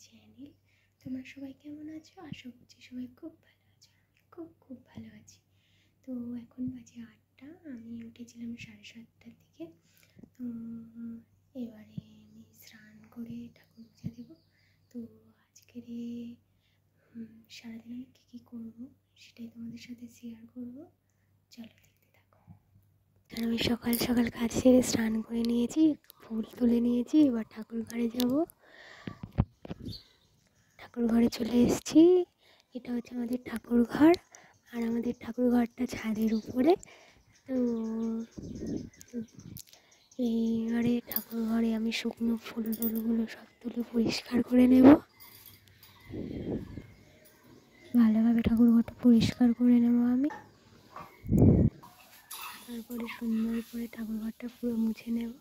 Channel. তোমরা সবাই কেমন আছো? আশা করছি সবাই খুব ভালো আছো। আমি খুব ভালো আছি। তো এখন বাজে 8টা, আমি উঠেছিলাম 7:30টার দিকে। তো এবারে আমি স্নান করে ঠাকুর পূজা দেবো। তো আজকের সারাদিন আমি কী করবো সেটাই তোমাদের সাথে শেয়ার করবো। চলো দেখতে থাকো। আমি সকাল সকাল কাজ সেরে স্নান করে নিয়েছি, ফুল তুলে নিয়েছি। এবার ঠাকুর ঘরে যাবো। ঠাকুর ঘরে চলে এসেছি। এটা হচ্ছে আমাদের ঠাকুর ঘর, আর আমাদের ঠাকুর ঘরটা ছাদের উপরে। তো এইবারে ঠাকুর ঘরে আমি শুকনো ফুল টুলগুলো সব তুলে পরিষ্কার করে নেব। ভালোভাবে ঠাকুর ঘরটা পরিষ্কার করে নেব আমি। তারপরে সুন্দর করে ঠাকুর ঘরটা পুরো মুছে নেব।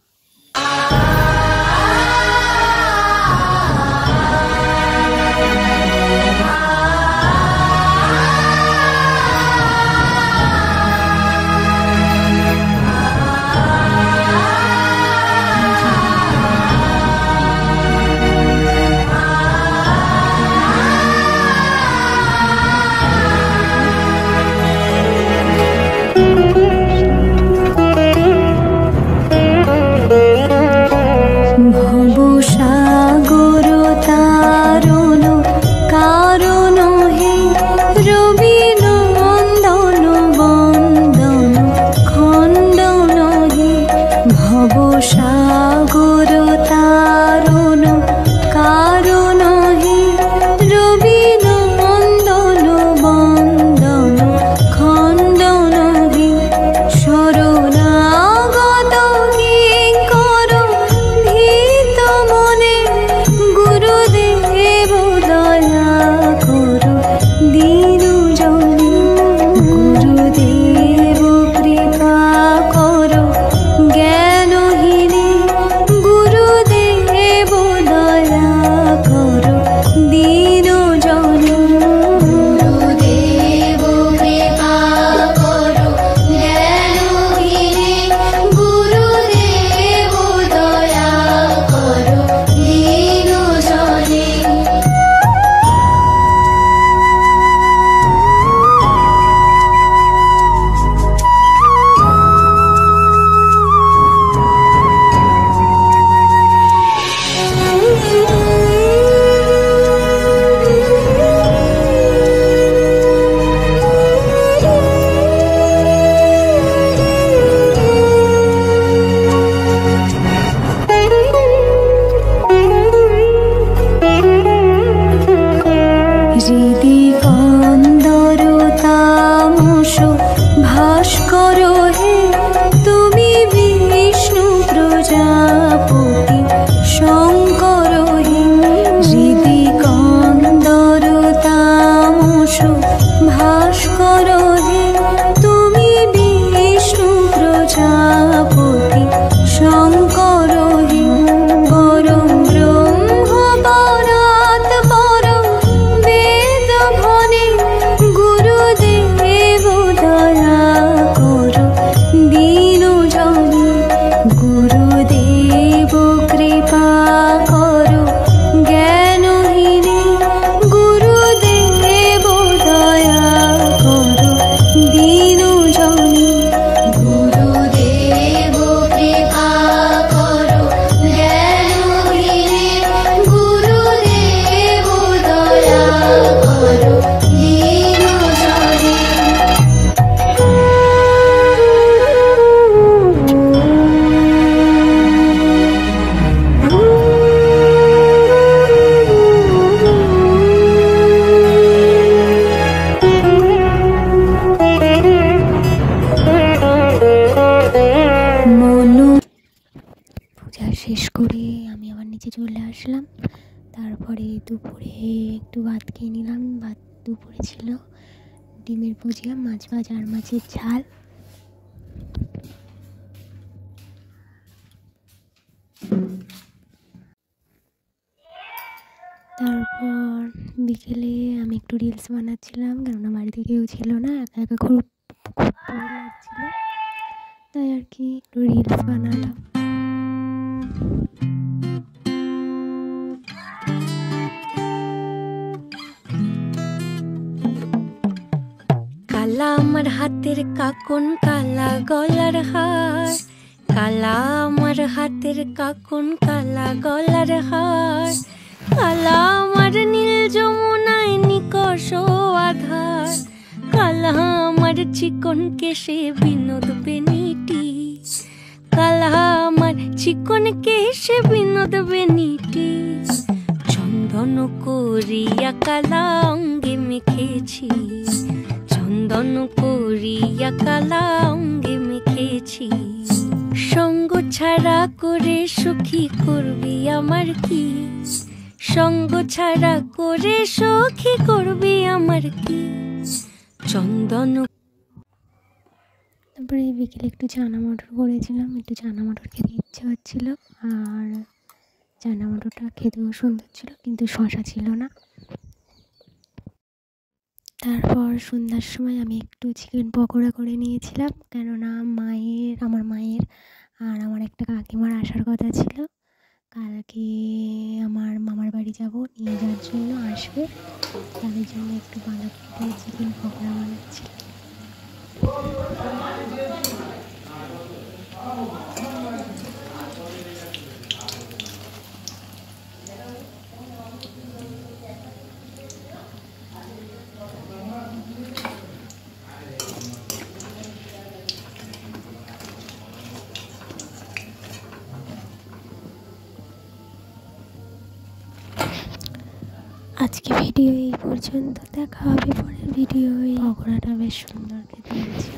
শেষ করে আমি আবার নিচে চলে আসলাম। তারপরে দুপুরে একটু ভাত খেয়ে নিলাম। ভাত দুপুরে ছিল ডিমের ভুজিয়া, মাছ ভাজা আর মাছের ঝাল। তারপর বিকেলে আমি একটু রিলস বানাচ্ছিলাম, কেননা বাড়িতে কেউ ছিল না, একা একা খুব ভালো লাগছিল, তাই আর কি একটু রিলস বানালাম। হাতের কাকন কালা গলার হার, কালা আমার হাতের কাকন কালা গলার হার, কালা আমার নীল যমুনায় নিকষ আধার, কালা আমার চিকন কেশে বিনোদ বেনিটি, কালা আমার চিকন কেশে বিনোদ বেনিটি, চন্দন করিয়া কালা অঙ্গে মেখেছি, চন্দন করিয়া কালা অঙ্গে মেখেছি। সঙ্গ ছাড়া করে সখী করবি আমার কি, সঙ্গ ছাড়া করে সখী করবি আমার কি, চন্দন। তারপরে বিকেলে একটু চানা মটর করেছিলাম, একটু চানা মটর খেতে ইচ্ছে হচ্ছিল, আর চানা মটরটা খেতেও সুন্দর ছিল কিন্তু শশা ছিল না। তারপর সন্ধ্যার সময় আমি একটু চিকেন পকোড়া করে নিয়েছিলাম, কেননা আমার মায়ের আর আমার একটা কাকিমার আসার কথা ছিল, কালকে আমার মামার বাড়ি যাব, নিয়ে যাওয়ার জন্য আসবে, তাদের জন্য একটু বাঁধাকপি দিয়ে চিকেন পকোড়া বানাচ্ছি। আজকে ভিডিও এই পর্যন্ত, দেখা হবে পরের ভিডিও। পকোড়াটা বেশ সুন্দর খেতে হয়েছে।